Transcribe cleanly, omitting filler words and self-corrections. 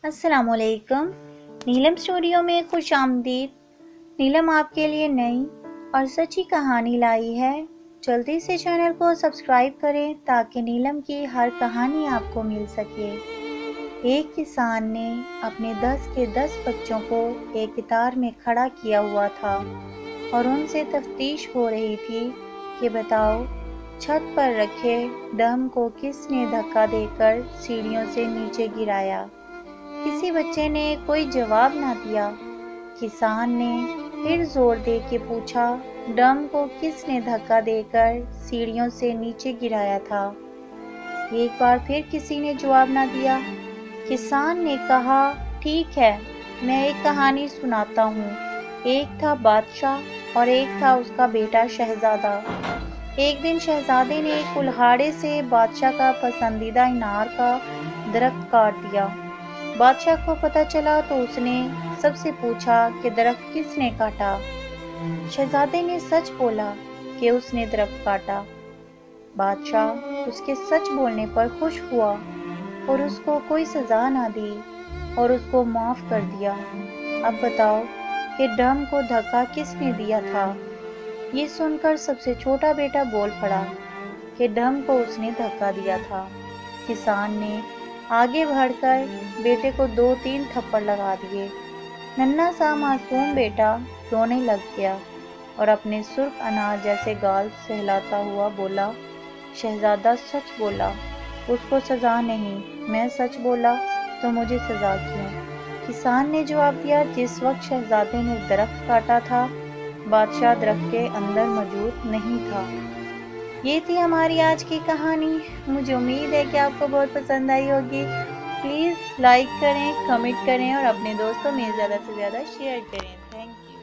السلام علیکم۔ نیلم اسٹوڈیو میں خوش آمدید۔ نیلم آپ کے لیے نئی اور سچی کہانی لائی ہے۔ جلدی سے چینل کو سبسکرائب کریں تاکہ نیلم کی ہر کہانی آپ کو مل سکے۔ ایک کسان نے اپنے 10 کے 10 بچوں کو ایک قطار میں کھڑا کیا ہوا تھا اور ان سے تفتیش ہو رہی تھی کہ بتاؤ، چھت پر رکھے ڈرم کو کس نے دھکا دے کر سیڑھیوں سے نیچے گرایا؟ کسی بچے نے کوئی جواب نہ دیا۔ کسان نے پھر زور دے کے پوچھا، ڈرم کو کس نے دھکا دے کر سیڑھیوں سے نیچے گرایا تھا؟ ایک بار پھر کسی نے جواب نہ دیا۔ کسان نے کہا، ٹھیک ہے، میں ایک کہانی سناتا ہوں۔ ایک تھا بادشاہ اور ایک تھا اس کا بیٹا شہزادہ۔ ایک دن شہزادے نے کلہاڑے سے بادشاہ کا پسندیدہ انار کا درخت کاٹ دیا۔ بادشاہ کو پتہ چلا تو اس نے سب سے پوچھا کہ درخت کس نے کاٹا؟ شہزادے نے سچ بولا کہ اس نے درخت کاٹا۔ بادشاہ اس کے سچ بولنے پر خوش ہوا اور اس کو کوئی سزا نہ دی اور اس کو معاف کر دیا۔ اب بتاؤ کہ ڈرم کو دھکا کس نے دیا تھا؟ یہ سن کر سب سے چھوٹا بیٹا بول پڑا کہ ڈرم کو اس نے دھکا دیا تھا۔ کسان نے آگے بڑھ کر بیٹے کو 2-3 تھپڑ لگا دیے۔ ننھا سا معصوم بیٹا رونے لگ گیا اور اپنے سرخ انار جیسے گال سہلاتا ہوا بولا، شہزادہ سچ بولا، اس کو سزا نہیں، میں سچ بولا تو مجھے سزا کیوں؟ کسان نے جواب دیا، جس وقت شہزادے نے درخت کاٹا تھا، بادشاہ درخت کے اندر موجود نہیں تھا۔ یہ تھی ہماری آج کی کہانی۔ مجھے امید ہے کہ آپ کو بہت پسند آئی ہوگی۔ پلیز لائک کریں، کمنٹ کریں اور اپنے دوستوں میں زیادہ سے زیادہ شیئر کریں۔ Thank you.